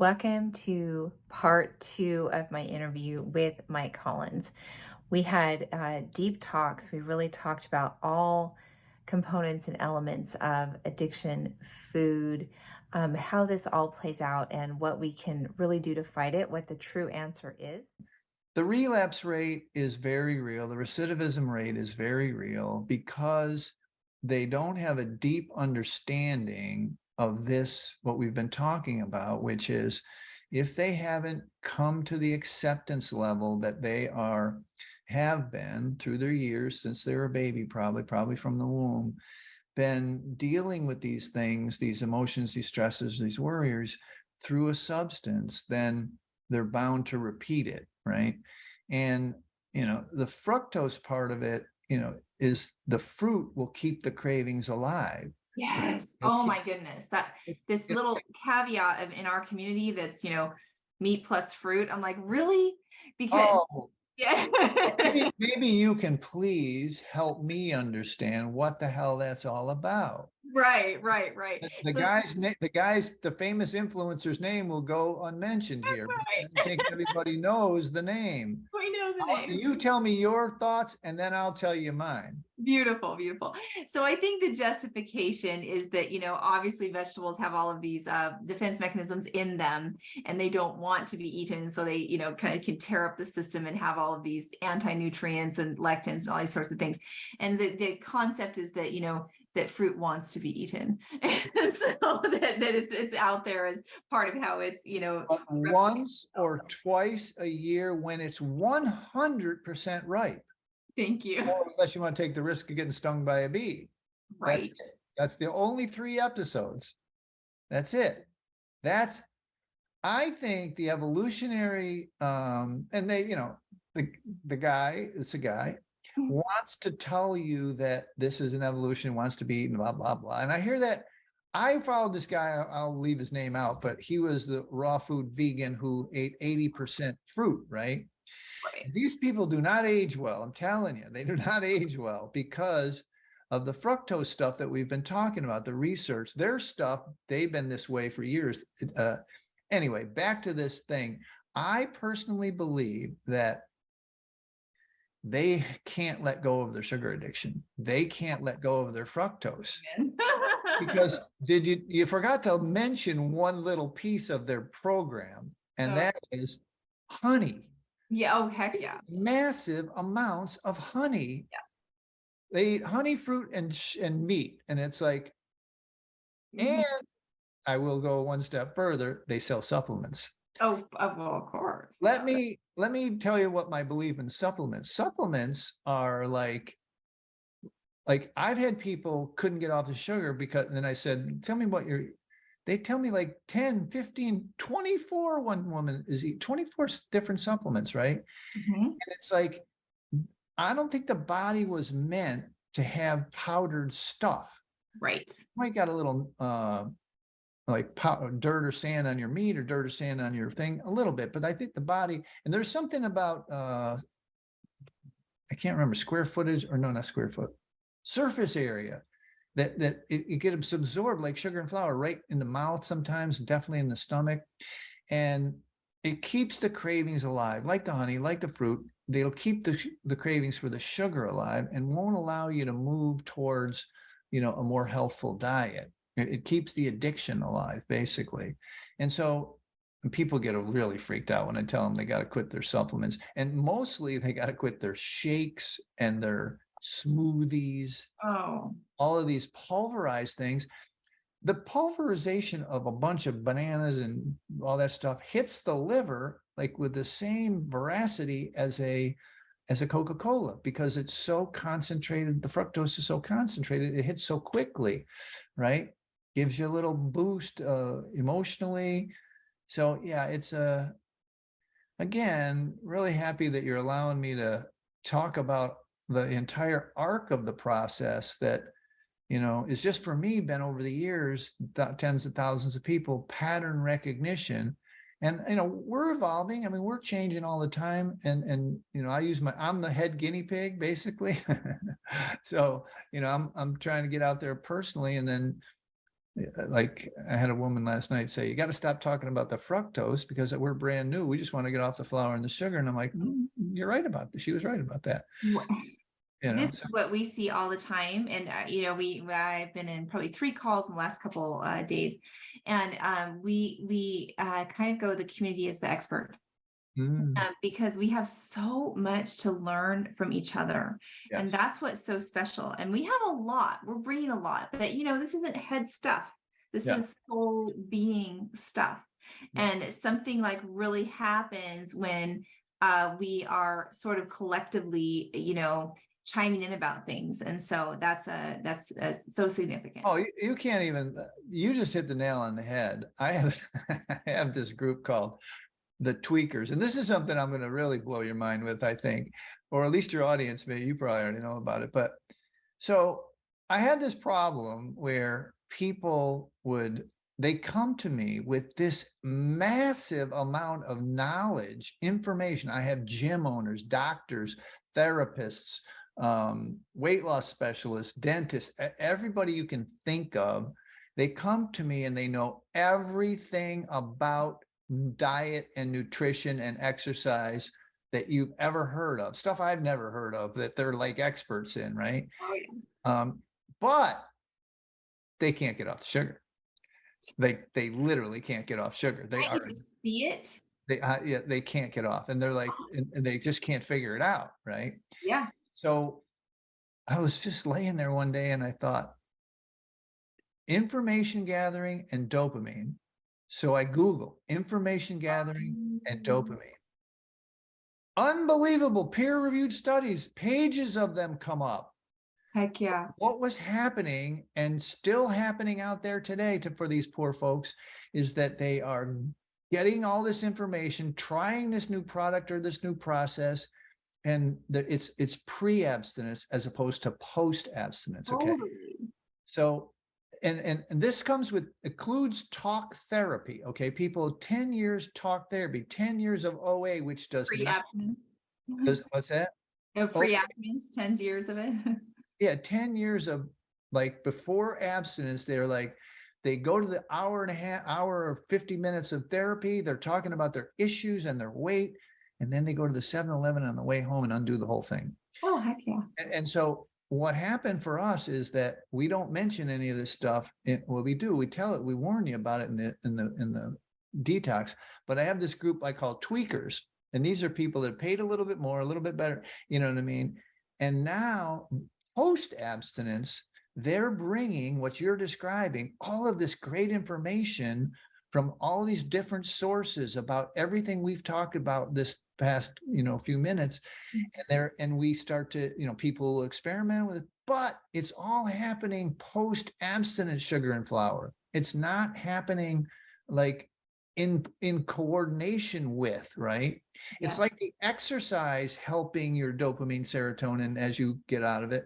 Welcome to part two of my interview with Mike Collins. We had deep talks. We really talked about all components and elements of addiction, food, how this all plays out, and what we can really do to fight it, what the true answer is. The relapse rate is very real. The recidivism rate is very real because they don't have a deep understanding of this, what we've been talking about, which is if they haven't come to the acceptance level that they have been through their years since they were a baby, probably from the womb, been dealing with these things, these emotions, these stresses, these worries through a substance, then they're bound to repeat it, right? And the fructose part of it, is the fruit will keep the cravings alive. Yes. It'll Oh keep- my goodness. That this it- little caveat of in our community that's, meat plus fruit. I'm like, really? Because oh, yeah. maybe you can please help me understand what the hell that's all about. Right. The So the famous influencer's name will go unmentioned that's here, but right. I think everybody knows the name. We know the name. You tell me your thoughts and then I'll tell you mine. Beautiful. So I think the justification is that, obviously vegetables have all of these defense mechanisms in them and they don't want to be eaten. So they, kind of can tear up the system and have all of these anti-nutrients and lectins and all these sorts of things. And the concept is that, that fruit wants to be eaten. And so that it's out there as part of how it's, But once or twice a year when it's 100% ripe, thank you. or unless you want to take the risk of getting stung by a bee. That's Right. it. That's the only 3 episodes. That's it. That's, I think the evolutionary, and they, the guy, it's a guy, wants to tell you that this is an evolution, wants to be eaten, blah, blah, blah. And I hear that. I followed this guy, I'll leave his name out, but he was the raw food vegan who ate 80% fruit, right? Right. These people do not age well. I'm telling you, they do not age well because of the fructose stuff that we've been talking about, the research, their stuff, they've been this way for years. Anyway, back to this thing. I personally believe that they can't let go of their sugar addiction. They can't let go of their fructose because you forgot to mention one little piece of their program, and that is honey. Yeah. Oh, heck yeah. Massive amounts of honey. Yeah. They eat honey, fruit, and meat, and it's like, and I will go one step further. They sell supplements. Oh, well, of course. Let me tell you what my belief in supplements. Supplements are like I've had people couldn't get off the sugar because, and then I said, tell me what they tell me like 10, 15, 24, one woman is eating 24 different supplements, right? And it's like, I don't think the body was meant to have powdered stuff. Right. You might got a little like dirt or sand on your meat or dirt or sand on your thing, a little bit, but I think the body, and there's something about I can't remember square footage or no, not square foot, surface area that it gets absorbed like sugar and flour right in the mouth sometimes, definitely in the stomach. And it keeps the cravings alive, like the honey, like the fruit. They'll keep the cravings for the sugar alive and won't allow you to move towards, a more healthful diet. It keeps the addiction alive, basically. And so people get really freaked out when I tell them they got to quit their supplements. And mostly they got to quit their shakes and their smoothies. Oh. All of these pulverized things. The pulverization of a bunch of bananas and all that stuff hits the liver like with the same veracity as a Coca-Cola because it's so concentrated. The fructose is so concentrated, it hits so quickly, right? Gives you a little boost emotionally. So yeah, it's again, really happy that you're allowing me to talk about the entire arc of the process that is just for me been over the years, tens of thousands of people, pattern recognition. And, we're evolving. I mean, we're changing all the time. And I'm the head guinea pig, basically. So, I'm trying to get out there personally. And then like I had a woman last night say, you got to stop talking about the fructose because we're brand new. We just want to get off the flour and the sugar. And I'm like, you're right about this. She was right about that. This is what we see all the time. And, I've been in probably 3 calls in the last couple days. And we kind of go, the community is the expert. Because we have so much to learn from each other. Yes. And that's what's so special. And we have a lot, we're bringing a lot, but this isn't head stuff. This is soul being stuff. And something like really happens when we are sort of collectively, chiming in about things. And so that's so significant. Oh, you can't even, you just hit the nail on the head. I have this group called the Tweakers, and this is something I'm going to really blow your mind with, I think, or at least your audience may. You probably already know about it. But so I had this problem where people they come to me with this massive amount of knowledge, information. I have gym owners, doctors, therapists, weight loss specialists, dentists, everybody you can think of. They come to me and they know everything about diet and nutrition and exercise that you've ever heard of, stuff I've never heard of, that they're like experts in, right? Oh, yeah. But they can't get off the sugar. They literally can't get off sugar. They I just see it. They can't get off, and they're like, and they just can't figure it out, right? Yeah. So I was just laying there one day and I thought, information gathering and dopamine. So I Google information gathering and dopamine. Unbelievable peer-reviewed studies, pages of them come up. Heck yeah. What was happening and still happening out there today for these poor folks is that they are getting all this information, trying this new product or this new process, and that it's pre-abstinence as opposed to post-abstinence. Okay. Totally. So and this includes talk therapy. Okay, people, 10 years talk therapy, 10 years of OA, which does free not what's that? Oh, free abstinence, 10 years of it. Yeah, 10 years of like before abstinence, they go to the hour or 50 minutes of therapy. They're talking about their issues and their weight, and then they go to the 7-Eleven on the way home and undo the whole thing. Oh, heck yeah. And so what happened for us is that we don't mention any of this stuff. Well, we do. We tell it. We warn you about it in the detox. But I have this group I call tweakers, and these are people that paid a little bit more, a little bit better. You know what I mean? And now, post abstinence, they're bringing what you're describing, all of this great information from all these different sources about everything we've talked about this past, few minutes. And we start to, people will experiment with it, but it's all happening post abstinence sugar and flour. It's not happening like in coordination with, right? Yes. It's like the exercise helping your dopamine, serotonin as you get out of it.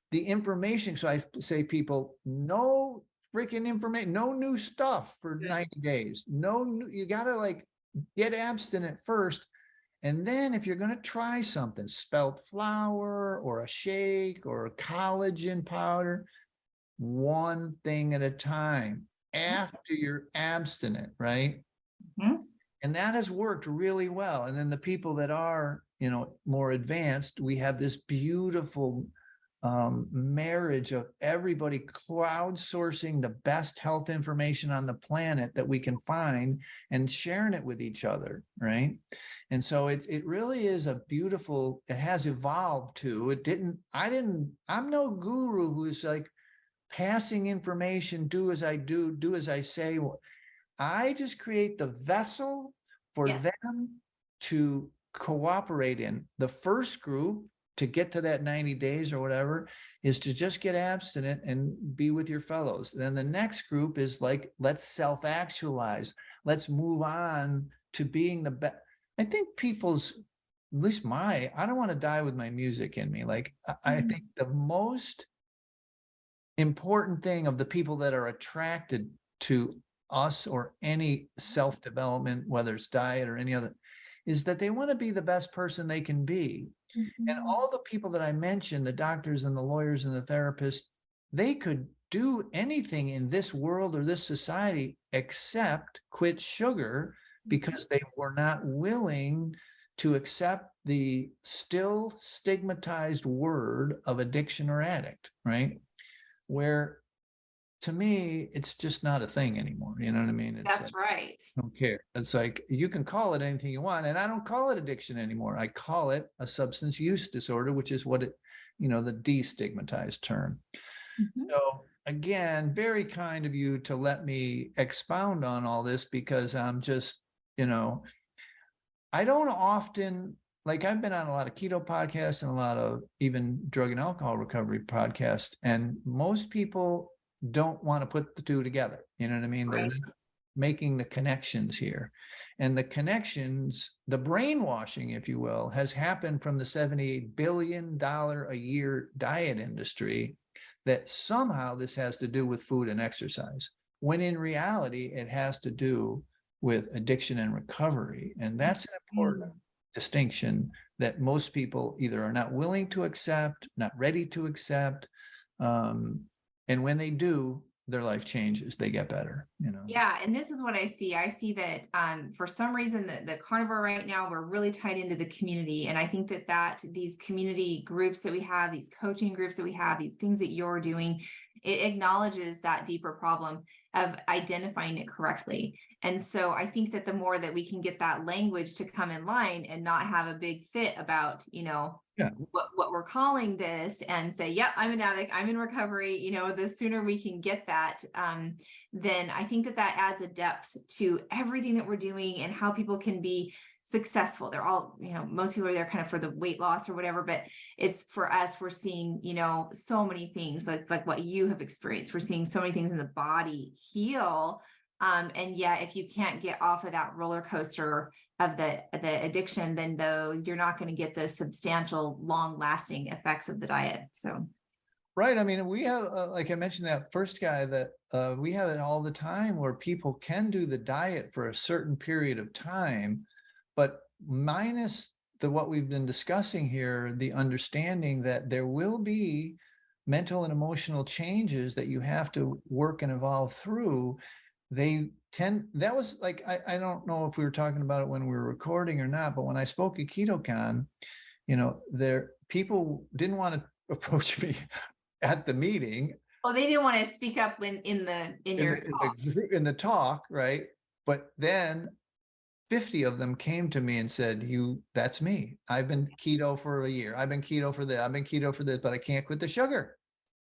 The information. So I say people, no freaking information, no new stuff for 90 days. You got to get abstinent first. And then if you're going to try something, spelt flour or a shake or a collagen powder, one thing at a time after you're abstinent, right? Mm-hmm. And that has worked really well. And then the people that are, more advanced, we have this beautiful marriage of everybody crowdsourcing the best health information on the planet that we can find and sharing it with each other, right? And so it really is a beautiful, it has evolved to, I'm no guru who's like passing information, do as I do as I say. I just create the vessel for them to cooperate in. The first group to get to that 90 days or whatever is to just get abstinent and be with your fellows. Then the next group is like, let's self-actualize. Let's move on to being the best. I think people's, at least I don't want to die with my music in me. I think the most important thing of the people that are attracted to us or any self-development, whether it's diet or any other, is that they want to be the best person they can be. Mm-hmm. And all the people that I mentioned, the doctors and the lawyers and the therapists, they could do anything in this world or this society except quit sugar because they were not willing to accept the still stigmatized word of addiction or addict, right? Where to me, it's just not a thing anymore. You know what I mean? It's That's like, right. I don't care. It's like, you can call it anything you want. And I don't call it addiction anymore. I call it a substance use disorder, which is what it, the destigmatized term. Mhm. So again, very kind of you to let me expound on all this, because I'm just, I don't often, like, I've been on a lot of keto podcasts and a lot of even drug and alcohol recovery podcasts, and most people don't want to put the two together. You know what I mean? They're Right. not making the connections here. And the connections, the brainwashing, if you will, has happened from the $78 billion a year diet industry, that somehow this has to do with food and exercise, when in reality, it has to do with addiction and recovery. And that's an important distinction that most people either are not willing to accept, not ready to accept. And when they do, their life changes, they get better, Yeah, and this is what I see. I see that for some reason the carnivore right now, we're really tied into the community. And I think that these community groups that we have, these coaching groups that we have, these things that you're doing, it acknowledges that deeper problem of identifying it correctly. And so I think that the more that we can get that language to come in line and not have a big fit about, Yeah. what we're calling this, and say, yep, I'm an addict, I'm in recovery, the sooner we can get that, then I think that adds a depth to everything that we're doing and how people can be successful. They're all, most people are there kind of for the weight loss or whatever, but it's for us, we're seeing, so many things like what you have experienced. We're seeing so many things in the body heal. And yet if you can't get off of that roller coaster of the addiction, then though you're not going to get the substantial long lasting effects of the diet. So right. I mean, we have, like I mentioned, that first guy, that we have it all the time, where people can do the diet for a certain period of time, but minus what we've been discussing here, the understanding that there will be mental and emotional changes that you have to work and evolve through. That was like, I don't know if we were talking about it when we were recording or not, but when I spoke at KetoCon, people didn't want to approach me at the meeting. well, they didn't want to speak up when in your talk. In the talk, right? But then 50 of them came to me and said, that's me. I've been keto for a year. I've been keto for this. I've been keto for this, but I can't quit the sugar.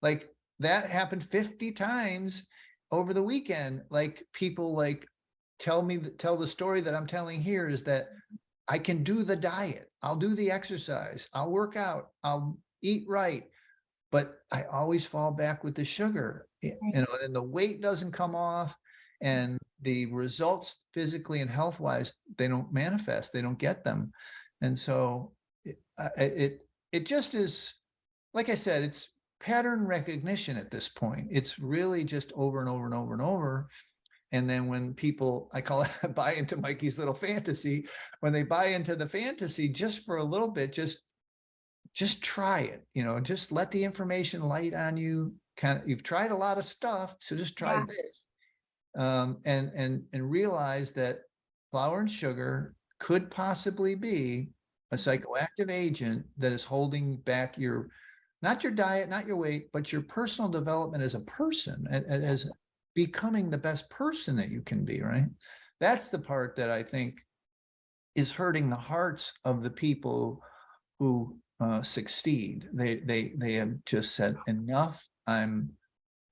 Like, that happened 50 times over the weekend. Like, people tell the story that I'm telling here, is that I can do the diet. I'll do the exercise. I'll work out. I'll eat right. But I always fall back with the sugar, and the weight doesn't come off, and the results physically and health wise, they don't manifest, they don't get them. And so it just is, like I said, it's pattern recognition at this point. It's really just over and over and over and over. And then when people, I call it buy into Mikey's little fantasy, when they buy into the fantasy just for a little bit, just try it, just let the information light on you. You've tried a lot of stuff, so just try this. And realize that flour and sugar could possibly be a psychoactive agent that is holding back not your diet, not your weight, but your personal development as a person, as becoming the best person that you can be, right? That's the part that I think is hurting the hearts of the people who succeed. They have just said, enough. I'm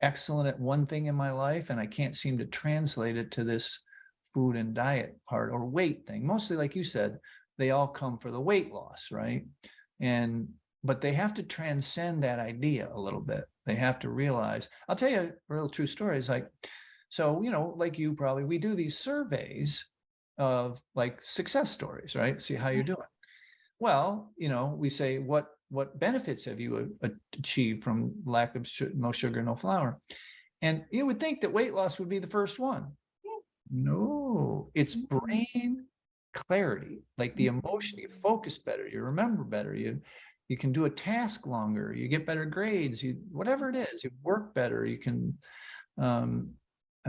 excellent at one thing in my life, and I can't seem to translate it to this food and diet part or weight thing. Mostly, like you said, they all come for the weight loss, right? But they have to transcend that idea a little bit. They have to realize, I'll tell you a real true story. It's like, so, like you probably, we do these surveys of like success stories, right? See how you're doing. Well, we say, what benefits have you achieved from lack of no sugar, no flour? And you would think that weight loss would be the first one. No, it's brain clarity, like the emotion. You focus better, you remember better, you you can do a task longer, you get better grades, whatever it is, you work better, you can,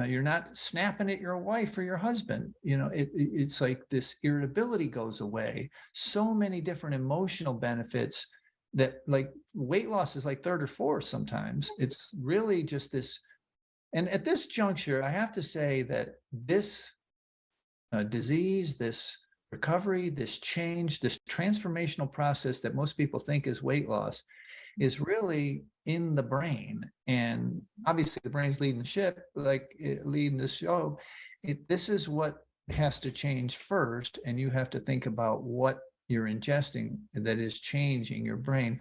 you're not snapping at your wife or your husband. It's like this irritability goes away. So many different emotional benefits that, like, weight loss is like third or fourth sometimes. It's really just this. And at this juncture, I have to say that this disease, this recovery, this change, this transformational process that most people think is weight loss is really in the brain. And obviously the brain's leading the ship, like leading the show. This is what has to change first. And you have to think about what you're ingesting that is changing your brain.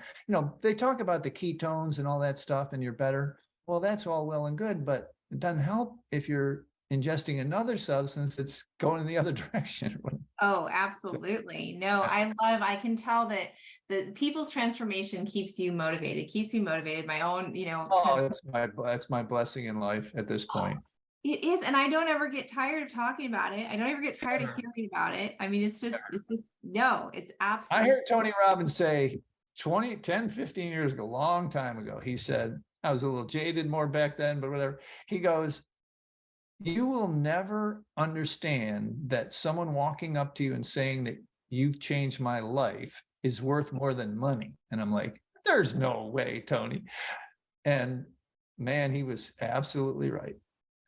They talk about the ketones and all that stuff and you're better. Well, that's all well and good, but it doesn't help if you're ingesting another substance that's going in the other direction. Oh, absolutely. No, I can tell that the people's transformation keeps you motivated. My own, Oh, that's my blessing in life at this point. It is. And I don't ever get tired of talking about it. I don't ever get tired of hearing about it. I mean, it's absolutely. I heard Tony Robbins say 10, 15 years ago, a long time ago, he said, I was a little jaded more back then, but whatever. He goes, you will never understand that someone walking up to you and saying that you've changed my life is worth more than money. And I'm like, there's no way, Tony. And man, he was absolutely right.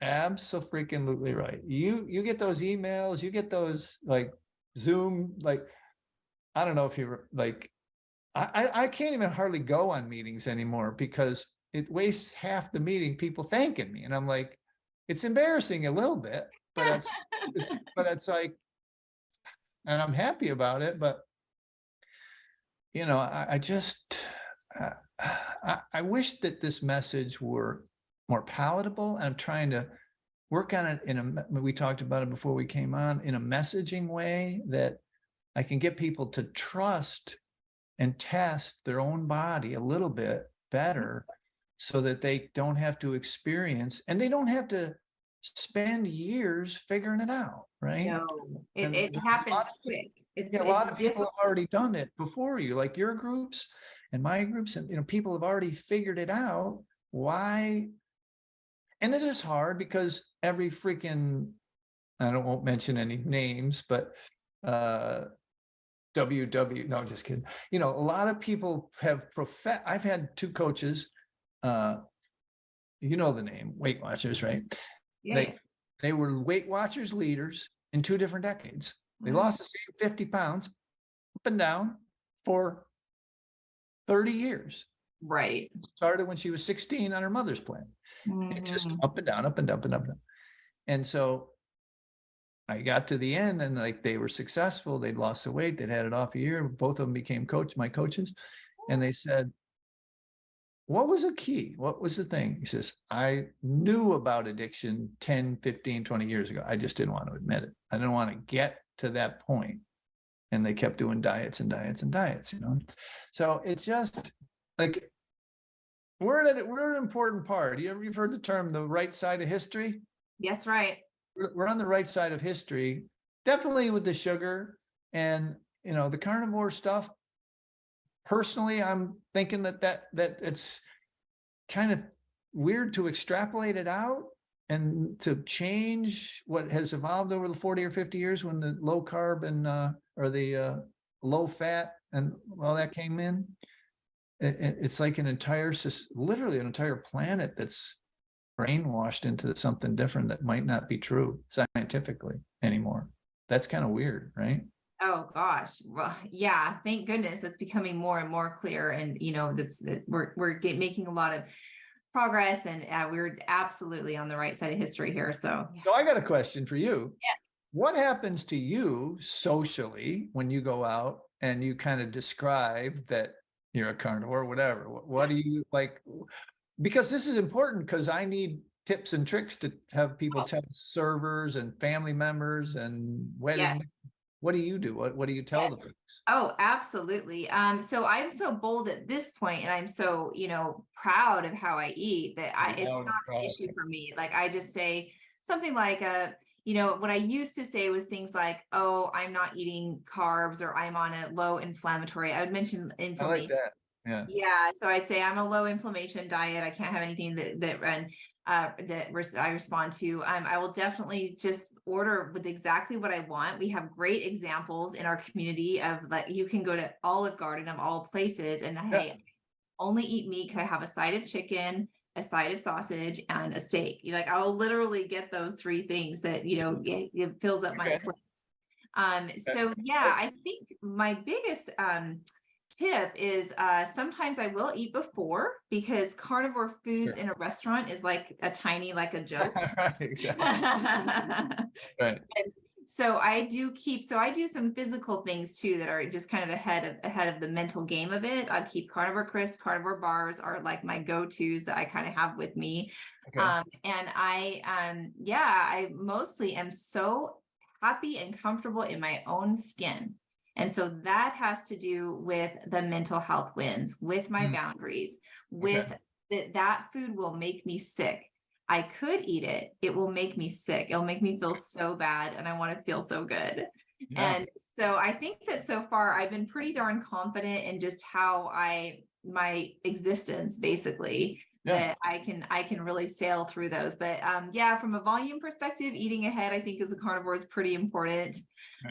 Absolutely right. You get those emails, you get those like Zoom, like, I don't know if you're like, I can't even hardly go on meetings anymore because it wastes half the meeting people thanking me. And I'm like, it's embarrassing a little bit, but it's like, and I'm happy about it, but I just, I wish that this message were more palatable. I'm trying to work on it we talked about it before we came on, in a messaging way that I can get people to trust and test their own body a little bit better so that they don't have to experience, and they don't have to spend years figuring it out, right? No, it happens quick. A lot of people have already done it before you, like your groups and my groups, and people have already figured it out. Why? And it is hard because every freaking, won't mention any names, but no, just kidding. A lot of people have I've had two coaches, the name, Weight Watchers, right? Yeah. They were Weight Watchers leaders in 2 different decades. They lost the same 50 pounds up and down for 30 years. Right. Started when she was 16 on her mother's plan. It just up and down, up and down, up and down. And so I got to the end and like they were successful. They'd lost the weight. They'd had it off a year. Both of them became my coaches. And they said, what was the key? What was the thing? He says, I knew about addiction 10, 15, 20 years ago. I just didn't want to admit it. I didn't want to get to that point. And they kept doing diets and diets and diets, So it's just like, we're at an important part. You've heard the term, the right side of history? Yes, right. We're on the right side of history, definitely with the sugar and, the carnivore stuff. Personally, I'm thinking that it's kind of weird to extrapolate it out and to change what has evolved over the 40 or 50 years when the low carb and or the low fat and all that came in. It's like literally an entire planet that's brainwashed into something different that might not be true scientifically anymore. That's kind of weird, right? Oh gosh. Well, yeah, thank goodness it's becoming more and more clear. And we're making a lot of progress, and we're absolutely on the right side of history here. So I got a question for you. Yes. What happens to you socially when you go out and you kind of describe that you're a carnivore or whatever? What do you like? Because this is important, because I need tips and tricks to have people tell servers and family members and wedding. Yes. What do you do? What do you tell the folks? Oh, absolutely. So I'm so bold at this point, and I'm so, proud of how I eat that it's not an issue for me. Like I just say something like, what I used to say was things like, oh, I'm not eating carbs, or I'm on a low inflammatory. I would mention I like inflammation. that. Yeah. Yeah, so I'd say I'm a low inflammation diet. I can't have anything I respond to. I will definitely just order with exactly what I want. We have great examples in our community of, like, you can go to Olive Garden of all places, and Yeah. hey, only eat meat. Can I have a side of chicken, a side of sausage, and a steak? Like, I'll literally get those three things that, it fills up my Okay. plate. So yeah, I think my biggest tip is sometimes I will eat before, because carnivore foods Sure. in a restaurant is like a joke. Right, exactly. Right. So I do some physical things too that are just kind of ahead of the mental game of it. I keep carnivore crisp, carnivore bars are like my go-tos that I kind of have with me. Okay. And I mostly am so happy and comfortable in my own skin. And so that has to do with the mental health wins, with my boundaries, with that food will make me sick. I could eat it. It will make me sick. It'll make me feel so bad, and I want to feel so good. Yeah. And so I think that so far I've been pretty darn confident in just how my existence, basically, that I can really sail through those. But yeah, from a volume perspective, eating ahead, I think, as a carnivore is pretty important.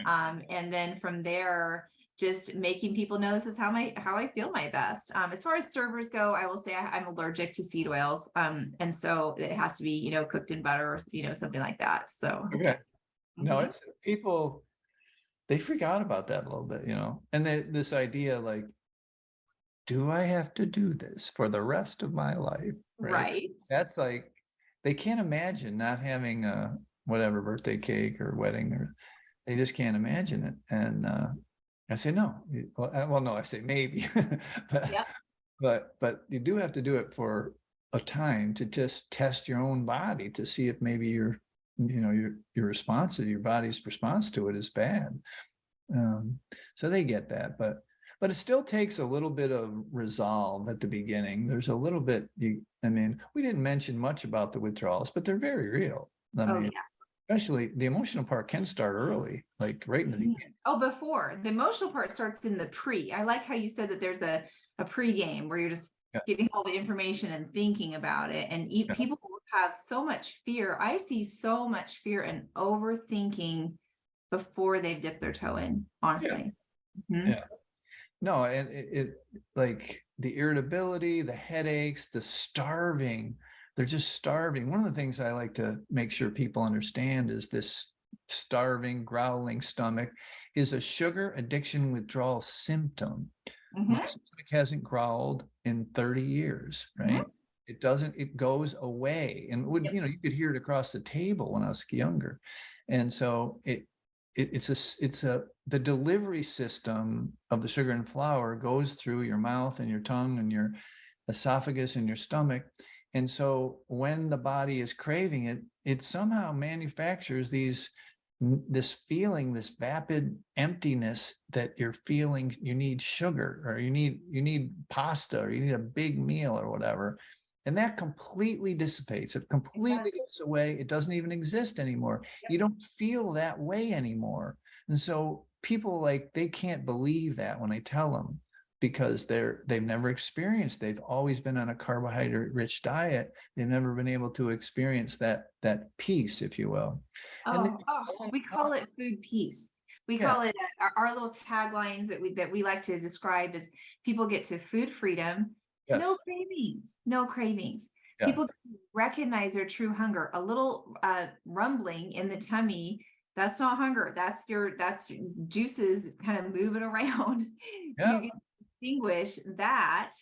Right. And then from there, just making people know this is how I feel my best. As far as servers go, I will say I'm allergic to seed oils. And so it has to be, cooked in butter, or, something like that. So Okay. No, mhm. it's people, they freak out about that a little bit, and this idea, like, do I have to do this for the rest of my life? Right. Right. That's like, they can't imagine not having a whatever birthday cake or wedding, or they just can't imagine it. And I say, no. Well, no, I say maybe, but, Yep. but you do have to do it for a time to just test your own body to see if maybe your response to your body's response to it is bad. So they get that, but it still takes a little bit of resolve at the beginning. There's a little bit, we didn't mention much about the withdrawals, but they're very real. Oh yeah. Especially the emotional part can start early, like right in the beginning. Oh, before the emotional part starts in the pre. I like how you said that there's a pre-game where you're just getting all the information and thinking about it. And people have so much fear. I see so much fear and overthinking before they've dipped their toe in, honestly. Yeah. No, and it like the irritability, the headaches, the starving, they're just starving. One of the things I like to make sure people understand is this starving, growling stomach is a sugar addiction withdrawal symptom. My stomach hasn't growled in 30 years, right? It goes away. And you could hear it across the table when I was younger. And so the delivery system of the sugar and flour goes through your mouth and your tongue and your esophagus and your stomach. And so when the body is craving it, it somehow manufactures this feeling, this vapid emptiness that you're feeling. You need sugar, or you need pasta, or you need a big meal or whatever. And that completely dissipates. It completely goes away. It doesn't even exist anymore. You don't feel that way anymore. And so people, they can't believe that when I tell them, because they've never experienced, they've always been on a carbohydrate rich diet. They've never been able to experience that peace, if you will. We call it food peace. We call it our little taglines that we like to describe as people get to food freedom. Yes. No cravings. Yeah. People recognize their true hunger. A little rumbling in the tummy, that's not hunger. That's juices kind of moving around. So you get to distinguish that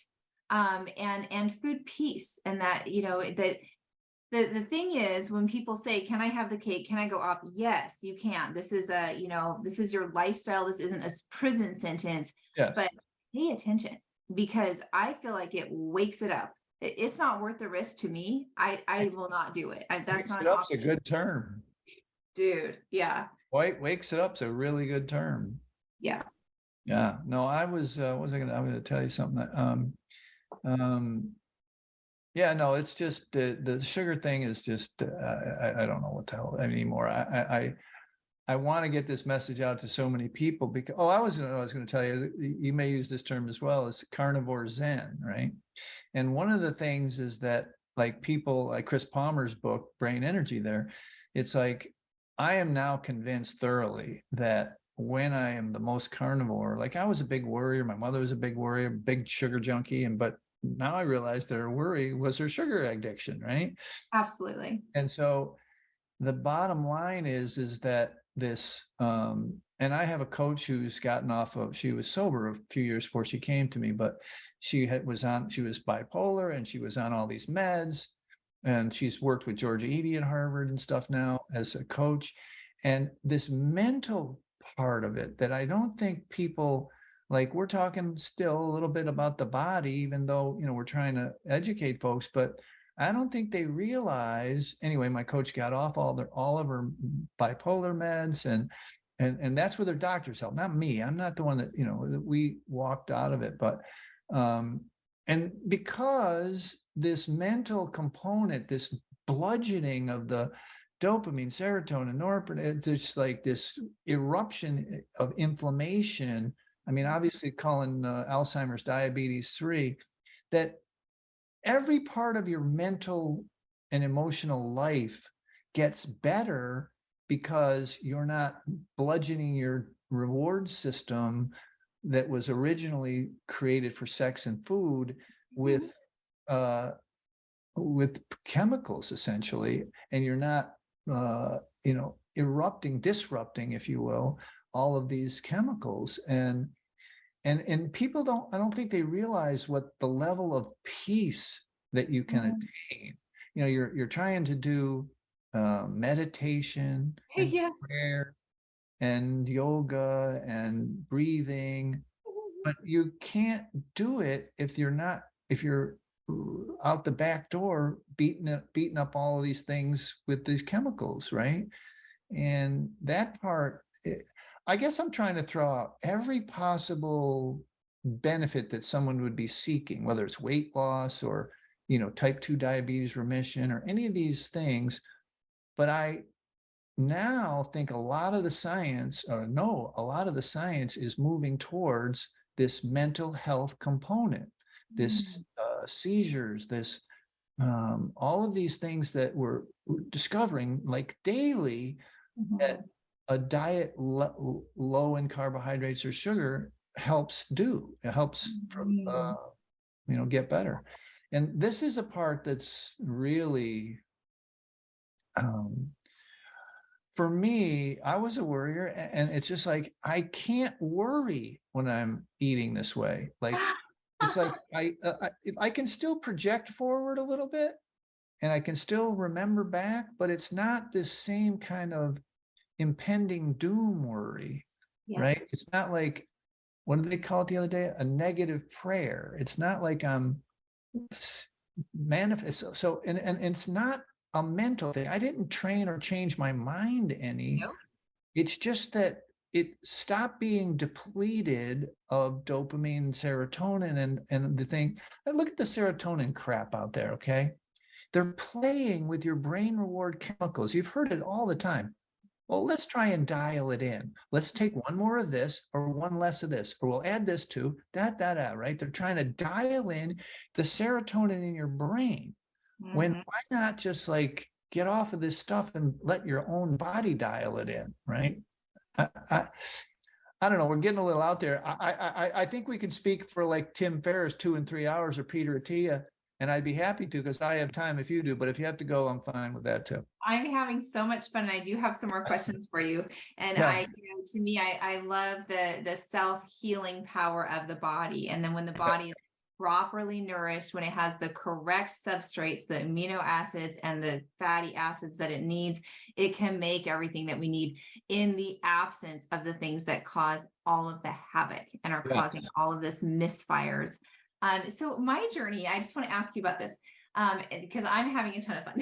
and food peace. And that, that the thing is, when people say, can I have the cake? Can I go off? Yes, you can. This is this is your lifestyle. This isn't a prison sentence. Yes. But pay attention, because I feel like it wakes it up. It's not worth the risk to me. I will not do it. That's not an option. A good term. Dude, yeah. Wakes it up's a really good term. Yeah. Yeah. No, I was going to tell you something. Yeah, no, it's just the sugar thing is just I don't know what the hell anymore. I want to get this message out to so many people because I was going to tell you, you may use this term as well, as carnivore Zen, right? And one of the things is that like people like Chris Palmer's book, Brain Energy there, it's like I am now convinced thoroughly that when I am the most carnivore, like I was a big worrier, my mother was a big worrier, big sugar junkie, but now I realized that her worry was her sugar addiction, right? Absolutely. And so the bottom line is that this and I have a coach who's gotten off of, she was sober a few years before she came to me, but she was bipolar and she was on all these meds, and she's worked with Georgia Edie at Harvard and stuff now as a coach. And this mental part of it that I don't think people, like, we're talking still a little bit about the body, even though, we're trying to educate folks, but I don't think they realize. Anyway, my coach got off all of her bipolar meds, and that's with her doctor's help, not me. I'm not the one that, that we walked out of it. But and because this mental component, this bludgeoning of the dopamine, serotonin, norepinephrine, it's like this eruption of inflammation. I mean, obviously calling Alzheimer's diabetes 3, that every part of your mental and emotional life gets better because you're not bludgeoning your reward system that was originally created for sex and food with chemicals essentially, and you're not disrupting, if you will, all of these chemicals. And people I don't think they realize what the level of peace that you can attain. You're trying to do meditation and Yes. prayer and yoga and breathing, but you can't do it if you're out the back door beating up all of these things with these chemicals, right? And that part, I guess I'm trying to throw out every possible benefit that someone would be seeking, whether it's weight loss or, type 2 diabetes remission or any of these things. But I now think a lot of the science is moving towards this mental health component, this seizures, this all of these things that we're discovering like daily, that a diet low in carbohydrates or sugar helps do. It helps get better. And this is a part that's really for me, I was a worrier, and it's just like I can't worry when I'm eating this way. Like it's like I can still project forward a little bit, and I can still remember back, but it's not this same kind of impending doom worry, right? Yes. It's not like, what did they call it the other day? A negative prayer. It's not like I'm manifest. So, and it's not a mental thing. I didn't train or change my mind any. No. It's just that it stopped being depleted of dopamine, serotonin, and the thing. Look at the serotonin crap out there, okay? They're playing with your brain reward chemicals. You've heard it all the time. Well, let's try and dial it in. Let's take one more of this or one less of this, or we'll add this to that, right? They're trying to dial in the serotonin in your brain. When why not just like get off of this stuff and let your own body dial it in, right? I don't know. We're getting a little out there. I think we can speak for like Tim Ferriss 2 and 3 hours, or Peter Attia, and I'd be happy to because I have time if you do. But if you have to go, I'm fine with that too. I'm having so much fun. I do have some more questions for you. And Yeah. to me, I love the self-healing power of the body. And then when the body is properly nourished, when it has the correct substrates, the amino acids and the fatty acids that it needs, it can make everything that we need in the absence of the things that cause all of the havoc and are causing all of this misfires. So my journey, I just want to ask you about this. Because I'm having a ton of fun.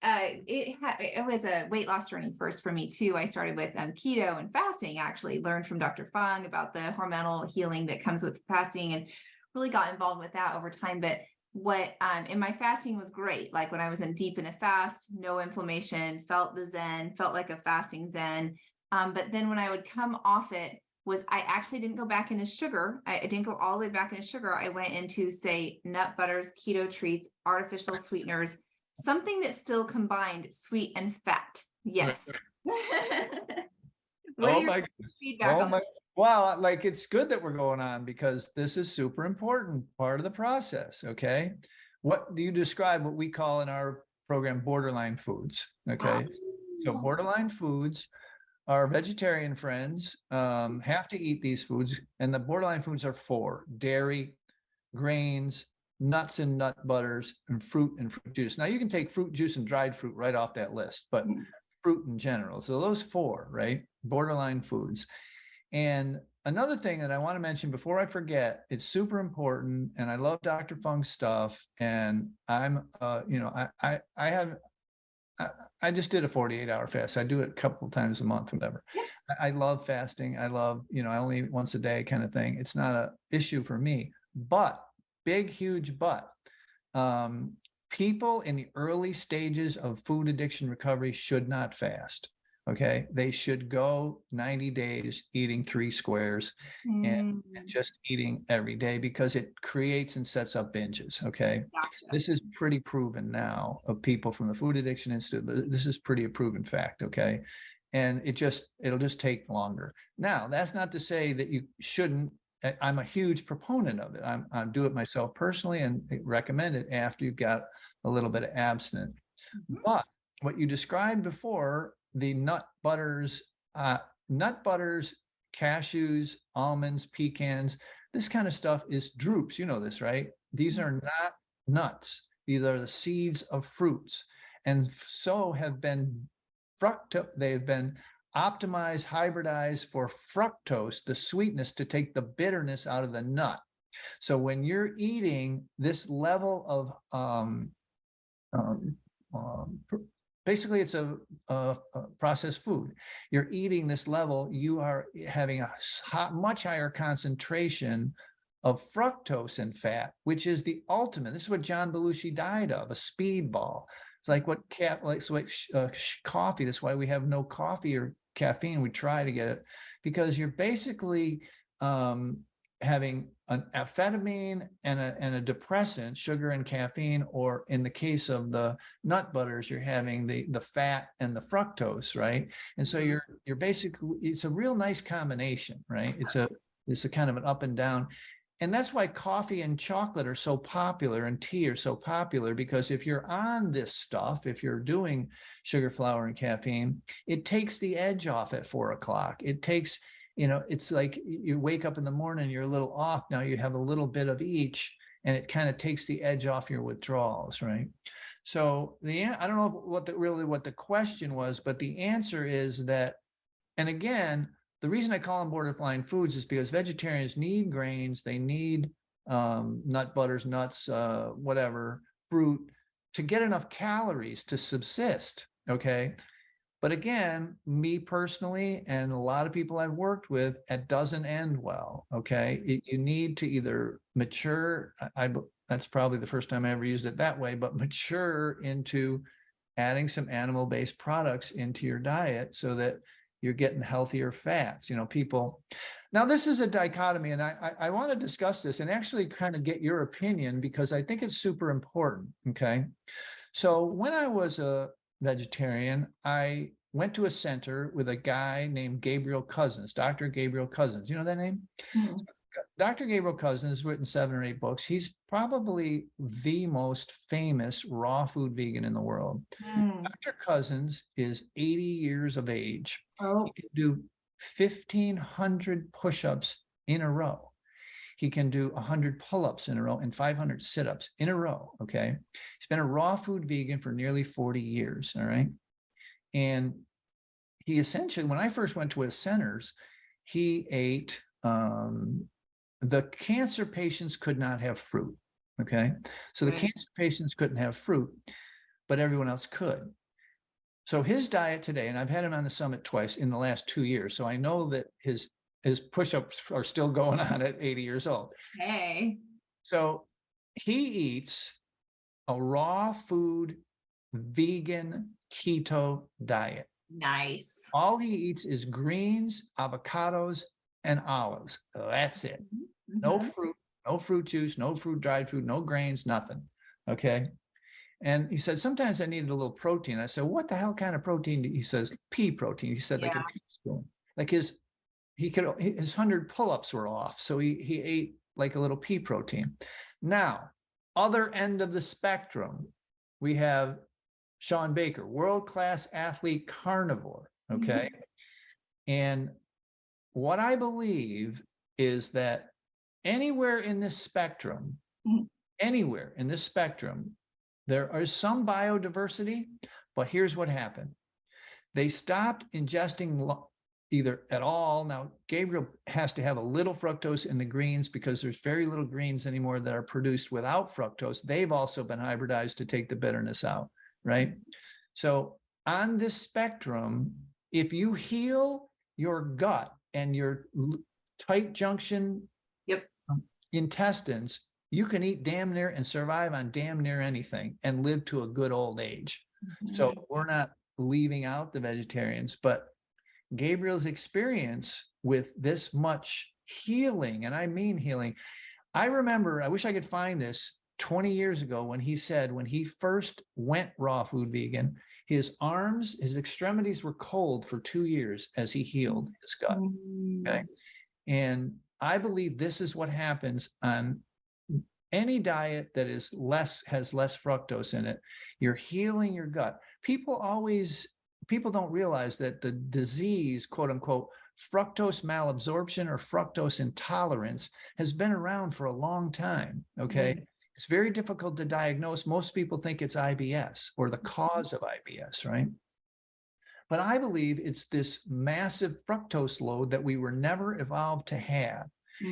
And it was a weight loss journey first for me too. I started with keto and fasting, actually learned from Dr. Fung about the hormonal healing that comes with fasting and really got involved with that over time. But what in my fasting was great. Like when I was in deep in a fast, no inflammation, felt the zen, felt like a fasting zen. But then when I would come off it, was I actually didn't go back into sugar. I didn't go all the way back into sugar. I went into, say, nut butters, keto treats, artificial sweeteners, something that still combined sweet and fat. Yes. What are Oh your my goodness. feedback Oh on my, wow, like it's good that we're going on because this is super important part of the process. Okay. What do you describe what we call in our program borderline foods? that? Okay. So borderline foods, our vegetarian friends have to eat these foods, and the borderline foods are four: dairy, grains, nuts and nut butters, and fruit juice. Now you can take fruit juice and dried fruit right off that list, but fruit in general. So those four, right? Borderline foods. And another thing that I want to mention before I forget, it's super important, and I love Dr. Fung's stuff. And I'm, I just did a 48-hour fast. I do it a couple of times a month, whatever. Yep. I love fasting. I love, I only eat once a day kind of thing. It's not an issue for me, but big, huge but. People in the early stages of food addiction recovery should not fast. Okay. They should go 90 days eating 3 squares and just eating every day because it creates and sets up binges. Okay. Gotcha. This is pretty proven now of people from the Food Addiction Institute. This is pretty a proven fact. Okay. And it'll just take longer. Now, that's not to say that you shouldn't. I'm a huge proponent of it. I do it myself personally and recommend it after you've got a little bit of abstinence. But what you described before, the nut butters, cashews, almonds, pecans, this kind of stuff is drupes. You know this, right? These are not nuts. These are the seeds of fruits, and so have been they've been optimized, hybridized for fructose, the sweetness, to take the bitterness out of the nut. So when you're eating this level of basically it's a processed food, you're eating this level, you are having a much higher concentration of fructose and fat, which is the ultimate. This is what John Belushi died of, a speedball. It's like what coffee. That's why we have no coffee or caffeine. We try to get it because you're basically having an amphetamine and a depressant, sugar and caffeine, or in the case of the nut butters, you're having the fat and the fructose, right? And so you're basically, it's a real nice combination, right? It's a kind of an up and down. And that's why coffee and chocolate are so popular and tea are so popular, because if you're on this stuff, if you're doing sugar, flour, and caffeine, it takes the edge off at 4 o'clock. It takes, it's like you wake up in the morning, you're a little off. Now you have a little bit of each, and it kind of takes the edge off your withdrawals, right? So I don't know what the question was, but the answer is that, and again, the reason I call them borderline foods is because vegetarians need grains, they need nut butters, nuts, whatever, fruit, to get enough calories to subsist, okay? But again, me personally, and a lot of people I've worked with, it doesn't end well, okay? You need to either mature, that's probably the first time I ever used it that way, but mature into adding some animal-based products into your diet so that you're getting healthier fats. People. Now, this is a dichotomy, and I want to discuss this and actually kind of get your opinion because I think it's super important. Okay. So when I was a vegetarian, I went to a center with a guy named Gabriel Cousens, Dr. Gabriel Cousens. You know that name? Mm-hmm. Dr. Gabriel Cousens has written 7 or 8 books. He's probably the most famous raw food vegan in the world. Dr. Cousens is 80 years of age. Oh. He can do 1,500 push-ups in a row. He can do 100 pull-ups in a row and 500 sit-ups in a row, okay? He's been a raw food vegan for nearly 40 years, all right? And he essentially, when I first went to his centers, he ate, the cancer patients could not have fruit, okay? So the cancer patients couldn't have fruit, but everyone else could. So his diet today, and I've had him on the summit twice in the last 2 years, so I know that his push-ups are still going on at 80 years old. Hey. So he eats a raw food, vegan keto diet. Nice. All he eats is greens, avocados, and olives. That's it. No Mhm. fruit, no fruit juice, no fruit, dried fruit, no grains, nothing. Okay. And he said, sometimes I needed a little protein. I said, what the hell kind of protein? He says, pea protein. He said, like a Yeah. teaspoon. Like his 100 pull-ups were off. So he ate like a little pea protein. Now, other end of the spectrum, we have Sean Baker, world-class athlete, carnivore. Okay. And what I believe is that anywhere in this spectrum, Mhm. anywhere in this spectrum, there is some biodiversity, but here's what happened. They stopped ingesting either at all. Now, Gabriel has to have a little fructose in the greens because there's very little greens anymore that are produced without fructose. They've also been hybridized to take the bitterness out, right? So on this spectrum, if you heal your gut and your tight junction Yep. intestines, you can eat damn near and survive on damn near anything and live to a good old age. So we're not leaving out the vegetarians, but Gabriel's experience with this much healing, and I mean healing. I remember, I wish I could find this 20 years ago when he said, when he first went raw food vegan, his arms, his extremities were cold for 2 years as he healed his gut. Okay. And I believe this is what happens on any diet that is has less fructose in it. You're healing your gut. People don't realize that the disease, quote unquote, fructose malabsorption or fructose intolerance has been around for a long time. Okay. It's very difficult to diagnose. Most people think it's IBS or the cause of IBS, right? But I believe it's this massive fructose load that we were never evolved to have.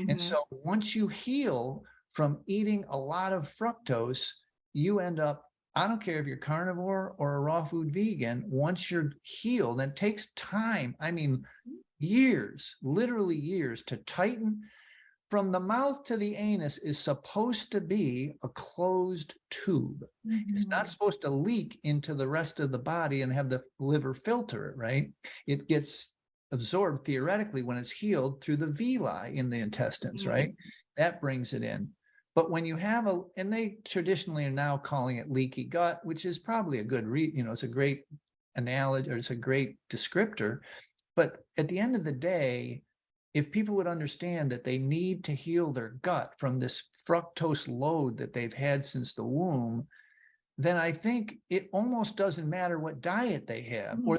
And so once you heal from eating a lot of fructose, you end up, I don't care if you're carnivore or a raw food vegan, once you're healed, and it takes time, I mean, years, literally years to tighten. From the mouth to the anus is supposed to be a closed tube. It's not supposed to leak into the rest of the body and have the liver filter it, right? It gets absorbed theoretically when it's healed through the villi in the intestines, right? That brings it in. But when you have and they traditionally are now calling it leaky gut, which is probably a good it's a great analogy, or it's a great descriptor. But at the end of the day, if people would understand that they need to heal their gut from this fructose load that they've had since the womb, then I think it almost doesn't matter what diet they have, or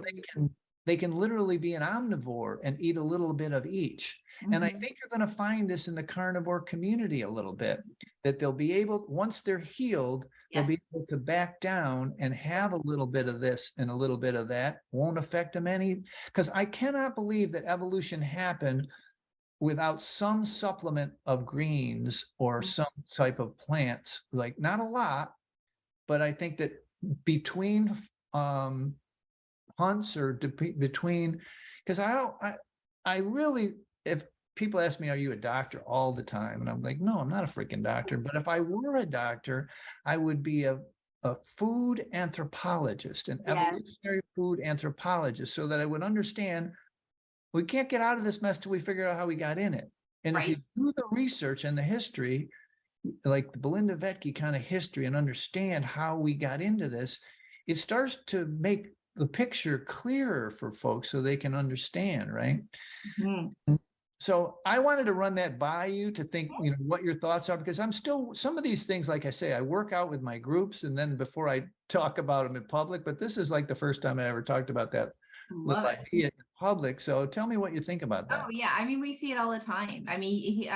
they can literally be an omnivore and eat a little bit of each. And I think you're going to find this in the carnivore community a little bit, that they'll be able, once they're healed, they'll be able to back down and have a little bit of this and a little bit of that. Won't affect them any, because I cannot believe that evolution happened without some supplement of greens or some type of plants, like not a lot, but I think that between hunts or between, because I really, if people ask me, are you a doctor, all the time? And I'm like, no, I'm not a freaking doctor. But if I were a doctor, I would be a food anthropologist, an evolutionary food anthropologist, so that I would understand we can't get out of this mess till we figure out how we got in it. And if you do the research and the history, like the Belinda Vetke kind of history, and understand how we got into this, it starts to make the picture clearer for folks so they can understand, right? So I wanted to run that by you to think, what your thoughts are, because I'm still, some of these things, like I say, I work out with my groups and then before I talk about them in public, but this is like the first time I ever talked about that little idea in public. So tell me what you think about that. Oh yeah, I mean, we see it all the time. I mean,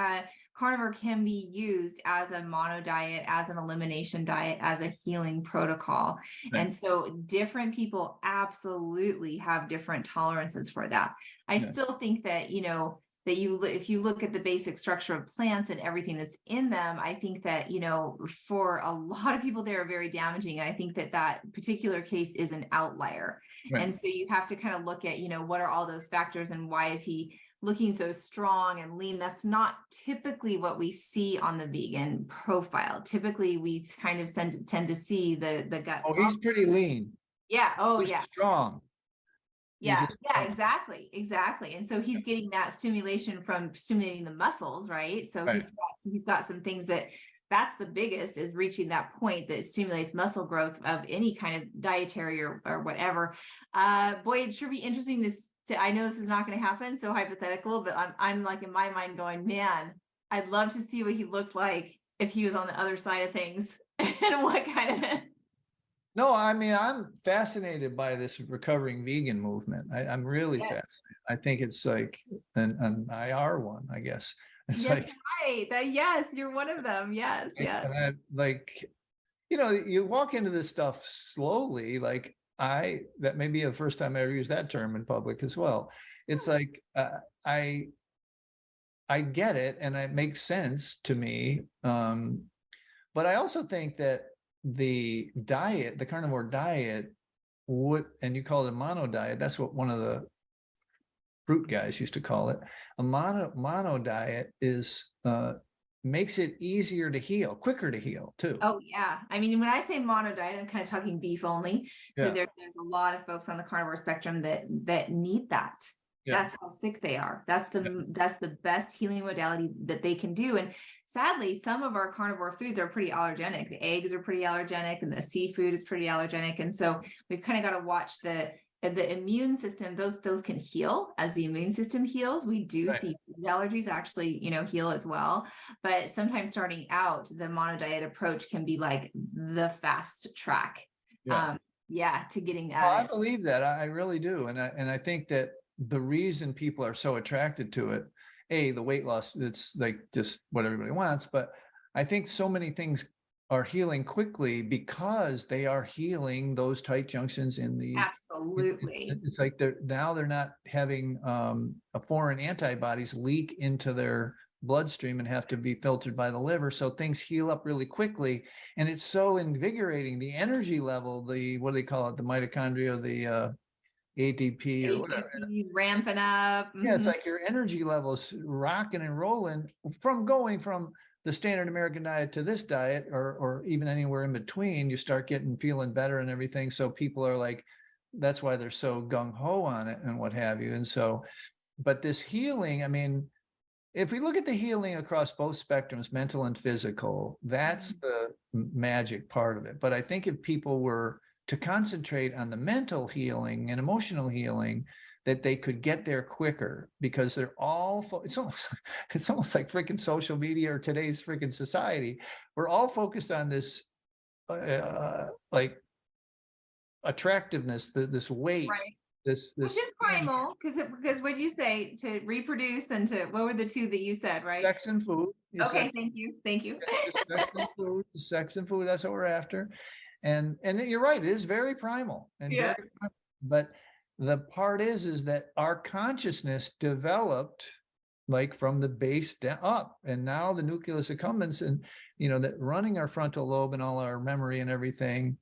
carnivore can be used as a mono diet, as an elimination diet, as a healing protocol. Right. And so different people absolutely have different tolerances for that. I still think that, that if you look at the basic structure of plants and everything that's in them, I think that, for a lot of people, they're very damaging. And I think that that particular case is an outlier. Right. And so you have to kind of look at, what are all those factors and why is he looking so strong and lean. That's not typically what we see on the vegan profile. Typically, we kind of tend to see the gut. Oh, he's pretty lean. Yeah. Oh, He's yeah. strong. He's Yeah, just yeah, strong. exactly. And so he's getting that stimulation from stimulating the muscles, right? So Right. he's got some things that's the biggest, is reaching that point that stimulates muscle growth of any kind of dietary or whatever. Boy, it should be interesting to I know this is not going to happen, so hypothetical, but I'm like in my mind going, man, I'd love to see what he looked like if he was on the other side of things and what kind of. No, I mean, I'm fascinated by this recovering vegan movement. I'm really Yes. fascinated. I think it's like an IR one, I guess. It's Yes, like, right. Yes, you're one of them. Yes, yes. and I like, you walk into this stuff slowly, like that may be the first time I ever used that term in public as well. It's like, I get it and it makes sense to me. But I also think that the carnivore diet and you call it a mono diet, that's what one of the fruit guys used to call it. A mono diet is makes it easier to heal, quicker to heal too. Oh yeah. I mean, when I say mono diet, I'm kind of talking beef only. Yeah. There's a lot of folks on the carnivore spectrum that need that. Yeah. That's how sick they are. That's the best healing modality that they can do. And sadly, some of our carnivore foods are pretty allergenic. The eggs are pretty allergenic, and the seafood is pretty allergenic. And so we've kind of got to watch the immune system. Those can heal as the immune system heals. We do see food allergies actually, heal as well. But sometimes starting out, the mono diet approach can be like the fast track. To getting that. Well, I believe that. I really do. And I think that the reason people are so attracted to it, the weight loss, it's like just what everybody wants. But I think so many things are healing quickly because they are healing those tight junctions in the. Absolutely. It's like they're not having a foreign antibodies leak into their bloodstream and have to be filtered by the liver. So things heal up really quickly. And it's so invigorating. The energy level, what do they call it? The mitochondria, the ADP or whatever. ATP's ramping up. Yeah, it's like your energy levels rocking and rolling from going from the standard American diet to this diet, or even anywhere in between. You start feeling better and everything. So people are like, that's why they're so gung ho on it and what have you. And so, but this healing, I mean, if we look at the healing across both spectrums, mental and physical, that's the magic part of it. But I think if people were to concentrate on the mental healing and emotional healing, that they could get there quicker, because they're all, it's almost like freaking social media or today's freaking society. We're all focused on this like attractiveness, this weight, right. this Which is primal, because what did you say, to reproduce and to, what were the two that you said, right? Sex and food. Okay, thank you. Sex and food, that's what we're after. And you're right, it is very primal and but the part is that our consciousness developed like from the base up, and now the nucleus accumbens, and that running our frontal lobe and all our memory and everything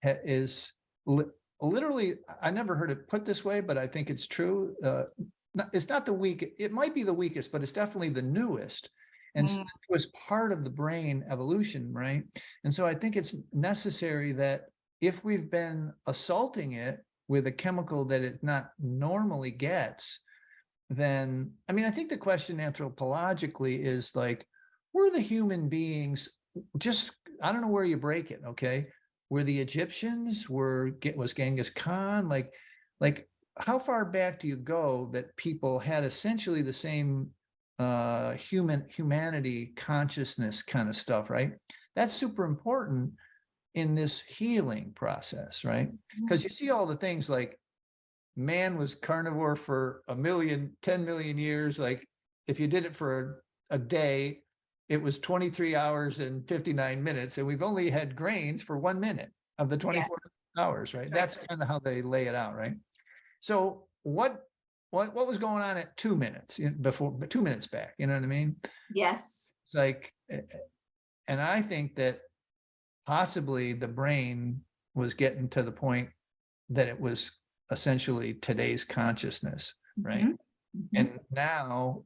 is literally, I never heard it put this way, but I think it's true. It's not the weak, it might be the weakest, but it's definitely the newest. And so it was part of the brain evolution, right? And so I think it's necessary that if we've been assaulting it with a chemical that it not normally gets, then, I mean, I think the question anthropologically is like, were the human beings just, I don't know where you break it, okay? Were the Egyptians, was Genghis Khan, like how far back do you go that people had essentially the same humanity, consciousness kind of stuff, right? That's super important in this healing process, right? Because you see all the things like man was carnivore for 10 million years. Like if you did it for a day, it was 23 hours and 59 minutes. And we've only had grains for 1 minute of the 24 hours, right? That's kind of how they lay it out, right? So what was going on at 2 minutes before, 2 minutes back? You know what I mean? Yes. It's like, and I think that possibly the brain was getting to the point that it was essentially today's consciousness, right? Mhm. And now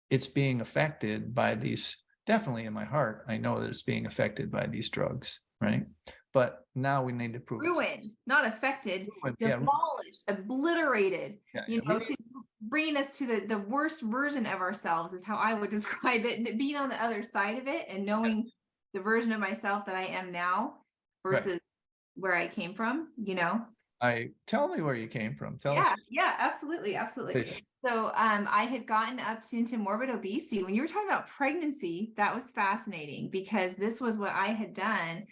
it's being affected by these, definitely in my heart, I know that it's being affected by these drugs, right? But now we need to prove it. Ruined, not affected, Yeah, demolished, obliterated, yeah, you yeah. know, to bring us to the worst version of ourselves is how I would describe it. And being on the other side of it and knowing the version of myself that I am now Right. versus where I came from, you know? Tell me where you came from. Tell Yeah, us. yeah, absolutely, absolutely. Please. So I had gotten up to into morbid obesity. When you were talking about pregnancy, that was fascinating because this was what I had done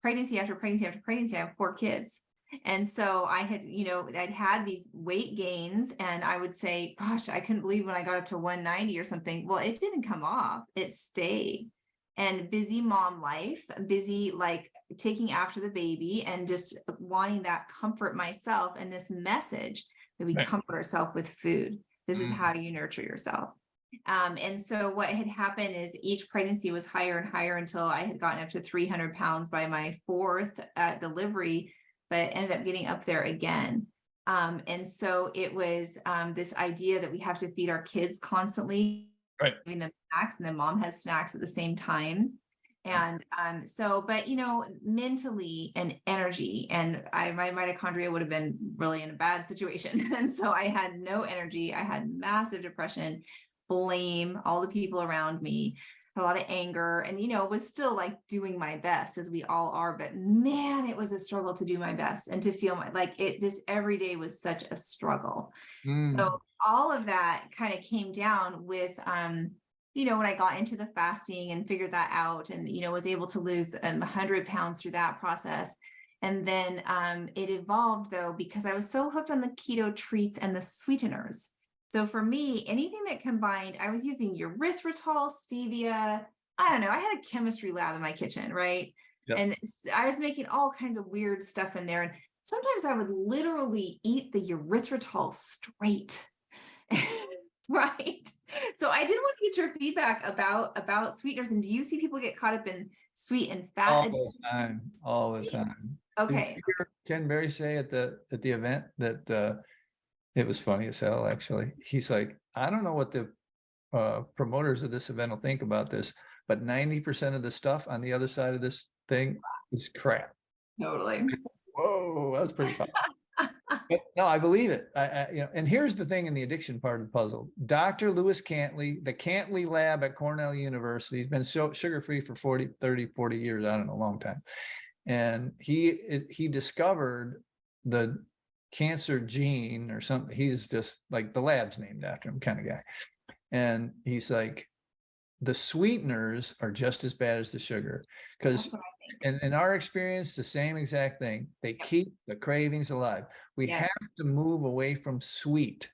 pregnancy after pregnancy after pregnancy. I have 4 kids. And so I had, you know, I'd had these weight gains and I would say, gosh, I couldn't believe when I got up to 190 or something. Well, it didn't come off, it stayed. And busy mom life, busy like taking after the baby and just wanting that comfort myself and this message that we Right. comfort ourselves with food. This is Mm. how you nurture yourself. And so what had happened is each pregnancy was higher and higher until I had gotten up to 300 pounds by my 4th delivery, but ended up getting up there again. And so it was this idea that we have to feed our kids constantly, Right. giving them snacks, and then mom has snacks at the same time. And so, but you know, mentally and energy, and my mitochondria would have been really in a bad situation. And so I had no energy. I had massive depression, blame, all the people around me, a lot of anger, and you know, was still like doing my best as we all are. But man, it was a struggle to do my best and to feel like it just every day was such a struggle. So all of that kind of came down with you know, when I got into the fasting and figured that out and, you know, was able to lose 100 pounds through that process. And then it evolved though, because I was so hooked on the keto treats and the sweeteners. So for me, anything that combined, I was using erythritol, stevia. I don't know. I had a chemistry lab in my kitchen, right? Yep. And I was making all kinds of weird stuff in there. And sometimes I would literally eat the erythritol straight. Right. So I did want to get your feedback about sweeteners. And do you see people get caught up in sweet and All fat? the time, all the time. Did Okay. you hear Ken Berry say at the event that it was funny as hell, actually. He's like, I don't know what the promoters of this event will think about this, but 90% of the stuff on the other side of this thing is crap. Totally. Whoa, that's pretty powerful. But no, I believe it. You know, and here's the thing in the addiction part of the puzzle. Dr. Lewis Cantley, the Cantley lab at Cornell University, he's been so sugar-free for 40 years, I don't know, a long time. And he discovered the cancer gene or something. He's just like, the lab's named after him kind of guy. And he's like, the sweeteners are just as bad as the sugar, because in our experience, the same exact thing. They keep the cravings alive. We have to move away from sweet.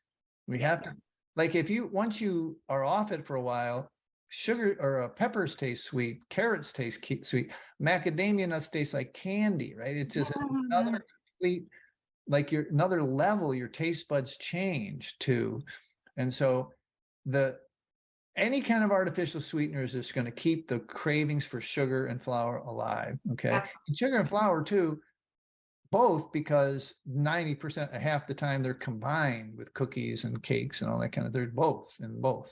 We have to, like, once you are off it for a while, sugar or peppers taste sweet, carrots taste sweet, macadamia nuts taste like candy, right? It's just another complete, like another level your taste buds change to. And so any kind of artificial sweeteners is going to keep the cravings for sugar and flour alive. Okay. And sugar and flour too, both, because 90%, half the time they're combined with cookies and cakes and all that kind of, they're both in both.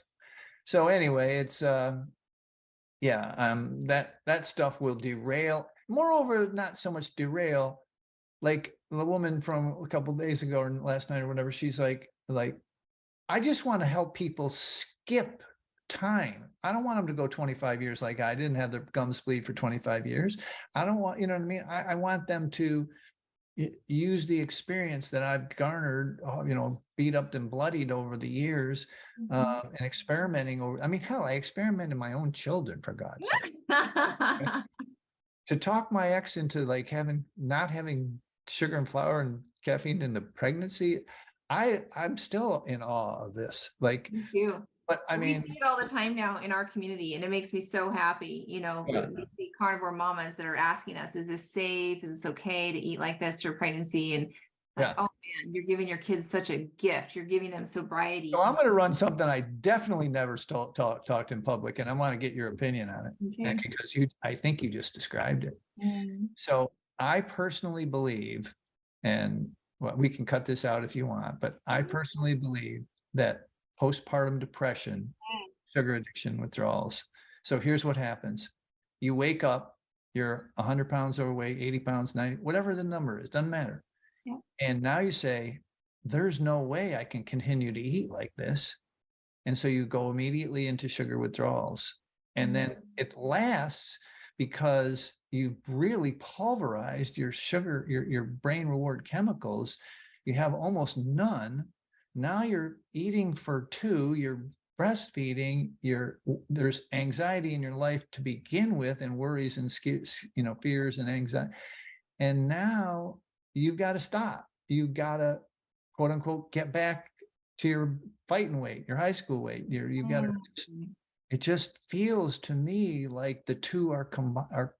So anyway, it's that stuff will derail. Moreover, not so much derail, like the woman from a couple of days ago or last night or whatever, she's like, I just want to help people skip time. I don't want them to go 25 years like I didn't have their gums bleed for 25 years. I don't want, you know what I mean? I want them to use the experience that I've garnered, you know, beat up and bloodied over the years, and experimenting over. I mean, hell, I experimented my own children, for God's sake. To talk my ex into like not having sugar and flour and caffeine in the pregnancy, I'm still in awe of this. Like, me too. but I We mean, see it all the time now in our community, and it makes me so happy. You know, we see carnivore mamas that are asking us, is this safe? Is this okay to eat like this through pregnancy? And like, oh man, you're giving your kids such a gift. You're giving them sobriety. So I'm going to run something I definitely never talked in public, and I want to get your opinion on it, because I think you just described it. So I personally believe, and well, we can cut this out if you want, but I personally believe that postpartum depression, sugar addiction withdrawals. So here's what happens. You wake up, you're 100 pounds overweight, 80 pounds, 90, whatever the number is, doesn't matter. Yeah. And now you say, there's no way I can continue to eat like this. And so you go immediately into sugar withdrawals. And then it lasts because you've really pulverized your sugar, your brain reward chemicals. You have almost none. Now you're eating for two, you're breastfeeding, there's anxiety in your life to begin with, and worries and fears and anxiety. And now you've got to stop. You've got to, quote unquote, get back to your fighting weight, your high school weight. You've got to. It just feels to me like the two are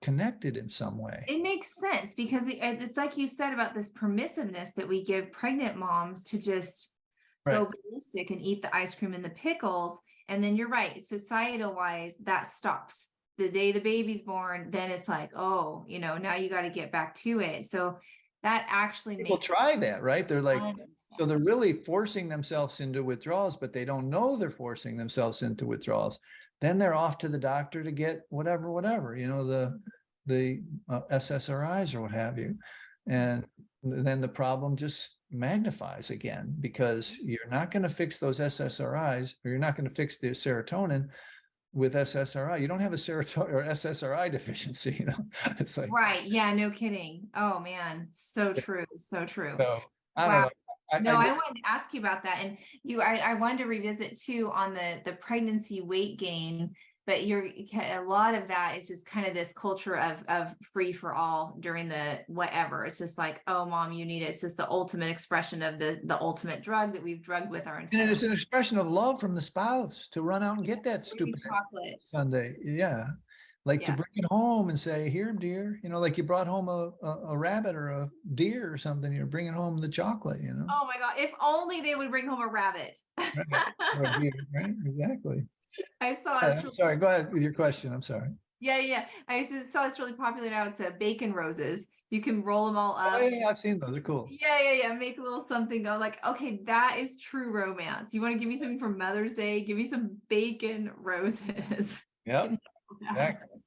connected in some way. It makes sense because it's like you said about this permissiveness that we give pregnant moms to just go ballistic and eat the ice cream and the pickles. And then you're right, societal wise, that stops. The day the baby's born, then it's like, oh, now you got to get back to it. So that actually people makes try that, right? They're like, 100%. so they're really forcing themselves into withdrawals, but they don't know they're forcing themselves into withdrawals. Then they're off to the doctor to get whatever, the SSRIs or what have you. And then the problem just magnifies again, because you're not going to fix those SSRIs, or you're not going to fix the serotonin with SSRI. You don't have a serotonin or SSRI deficiency, It's like, right. Yeah, no kidding. Oh man, so true. So true. So I Wow. don't know. I wanted to ask you about that. And I wanted to revisit too on the pregnancy weight gain, but a lot of that is just kind of this culture of free for all during the whatever. It's just like, oh, mom, you need it. It's just the ultimate expression of the ultimate drug that we've drugged with our entire. And it's an expression of love from the spouse to run out and get that stupid chocolate sundae. Yeah. To bring it home and say, here, dear, like you brought home a rabbit or a deer or something, you're bringing home the chocolate, Oh my God. If only they would bring home a rabbit. Right. Or a deer, right? Exactly. I saw it. Sorry, go ahead with your question. I'm sorry. Yeah. I just saw it's really popular now. It's bacon roses. You can roll them all up. Oh, yeah, I've seen those. They're cool. Yeah. Make a little something. Go like, okay, that is true romance. You want to give me something for Mother's Day? Give me some bacon roses. Yep. Exactly.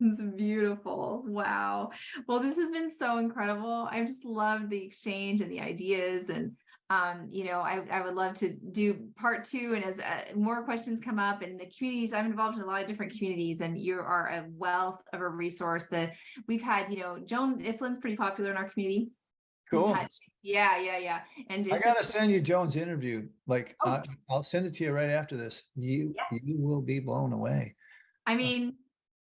It's beautiful. Wow. Well, this has been so incredible. I just loved the exchange and the ideas, and I would love to do part 2. And as more questions come up in the communities, I'm involved in a lot of different communities, and you are a wealth of a resource. That we've had, Joan Iflin's pretty popular in our community. Cool. Yeah. And just, I gotta send you Joan's interview. I'll send it to you right after this. You will be blown away. I mean,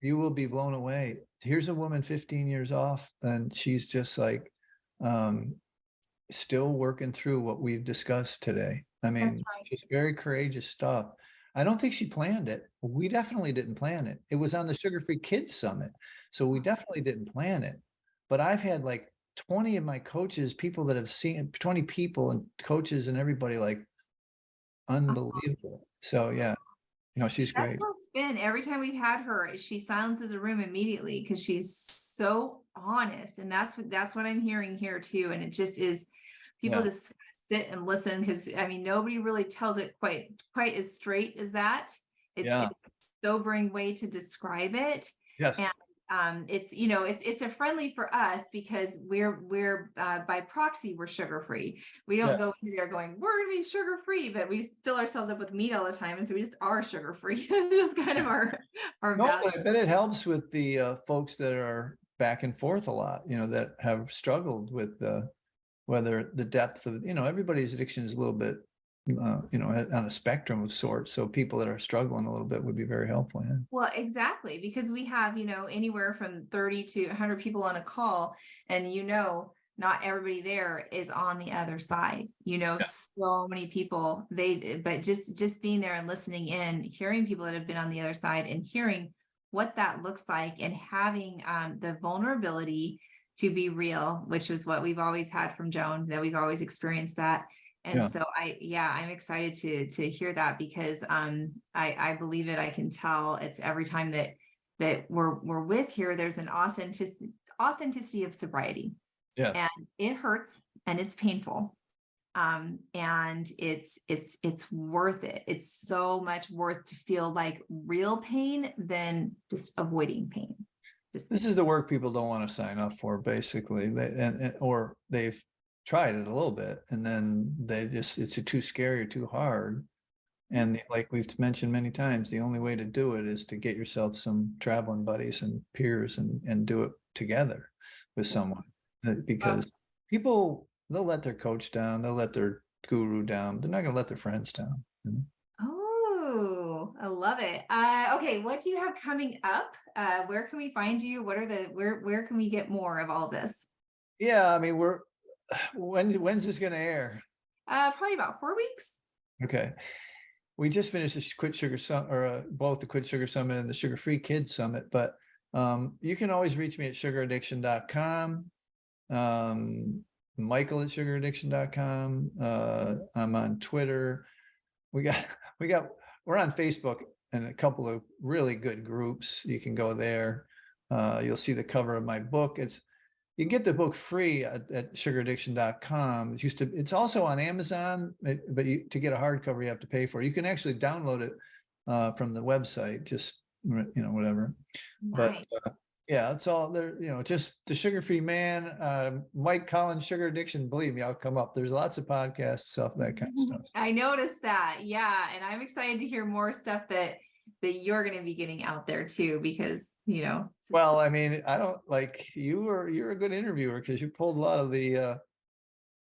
you will be blown away. Here's a woman 15 years off, and she's just like still working through what we've discussed today. I mean, just very courageous stuff. I don't think she planned it. We definitely didn't plan it. It was on the Sugar-Free Kids Summit. So we definitely didn't plan it. But I've had like 20 of my coaches, people that have seen 20 people and coaches and everybody, like, unbelievable. So yeah. She's great. That's how it's been. Every time we've had her, she silences a room immediately because she's so honest. And that's what I'm hearing here too. And it just is, people just sit and listen, because nobody really tells it quite as straight as that. It's a sobering way to describe it. Yes. And it's a friendly for us because we're by proxy, we're sugar-free. We don't go in there going, we're gonna be sugar-free, but we fill ourselves up with meat all the time, and so we just are sugar-free. It's just kind of our value. But I bet it helps with the folks that are back and forth a lot, that have struggled with whether the depth of, everybody's addiction is a little bit on a spectrum of sorts. So people that are struggling a little bit would be very helpful. Yeah. Well, exactly, because we have, anywhere from 30 to 100 people on a call, and not everybody there is on the other side. So many people, but just being there and listening in, hearing people that have been on the other side and hearing what that looks like, and having the vulnerability to be real, which is what we've always had from Joan, that we've always experienced that. And so I'm excited to hear that, because I believe it. I can tell it's every time that we're with here, there's an authenticity of sobriety. Yeah. And it hurts and it's painful. And it's worth it. It's so much worth to feel like real pain than just avoiding pain. This is the work people don't want to sign up for, basically. Or they've tried it a little bit and then it's too scary or too hard. And like we've mentioned many times, the only way to do it is to get yourself some traveling buddies and peers and do it together with someone. Because people, they'll let their coach down, they'll let their guru down. They're not going to let their friends down. Oh, I love it. Okay, what do you have coming up? Where can we find you? What are where can we get more of all this? Yeah, I mean, when's this going to air? Probably about 4 weeks. Okay. We just finished the Quit Sugar Summit, or both the Quit Sugar Summit and the Sugar Free Kids Summit, but you can always reach me at sugaraddiction.com. Michael at sugaraddiction.com. I'm on Twitter. We're on Facebook and a couple of really good groups. You can go there. You'll see the cover of my book. You can get the book free at sugaraddiction.com. It's also on Amazon, but to get a hardcover, you have to pay for it. You can actually download it from the website, just, whatever. Nice. But yeah, it's all there, just the Sugar-Free Man, Mike Collins, Sugar Addiction. Believe me, I'll come up. There's lots of podcasts, stuff, that kind of stuff. I noticed that. Yeah. And I'm excited to hear more stuff that you're going to be getting out there too, because, well, I mean, I don't like you're a good interviewer because you pulled a lot of the,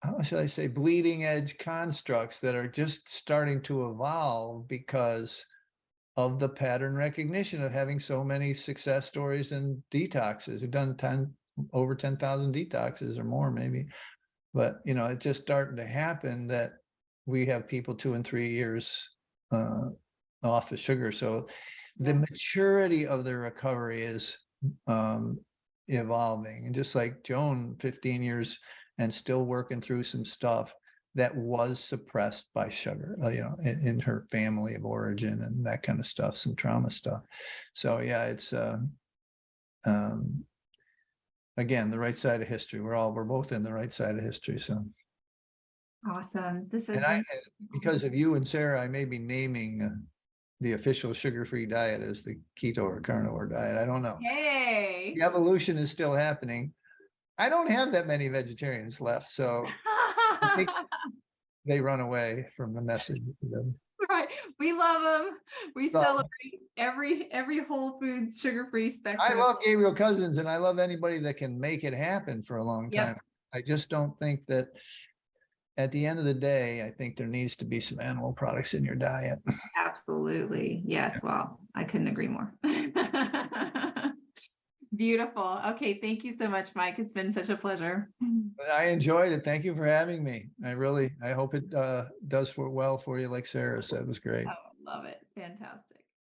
how should I say, bleeding edge constructs that are just starting to evolve because of the pattern recognition of having so many success stories and detoxes. We've done over 10,000 detoxes or more maybe, but it's just starting to happen that we have people 2 and 3 years off of sugar. So the maturity of the recovery is evolving. And just like Joan, 15 years and still working through some stuff that was suppressed by sugar, in her family of origin and that kind of stuff, some trauma stuff. So yeah, it's again, the right side of history. We're both in the right side of history. So awesome. This is because of you and Sarah, I may be naming the official sugar-free diet as the keto or carnivore diet. I don't know. Hey, the evolution is still happening. I don't have that many vegetarians left, so I think they run away from the message. Right. We love them. We celebrate every Whole Foods sugar-free spectrum. I love Gabriel Cousins, and I love anybody that can make it happen for a long time. I just don't think that at the end of the day, I think there needs to be some animal products in your diet. Absolutely. Yes. Well, I couldn't agree more. Beautiful. Okay. Thank you so much, Mike. It's been such a pleasure. I enjoyed it. Thank you for having me. I hope it does well for you, like Sarah said. It was great. Oh, love it. Fantastic.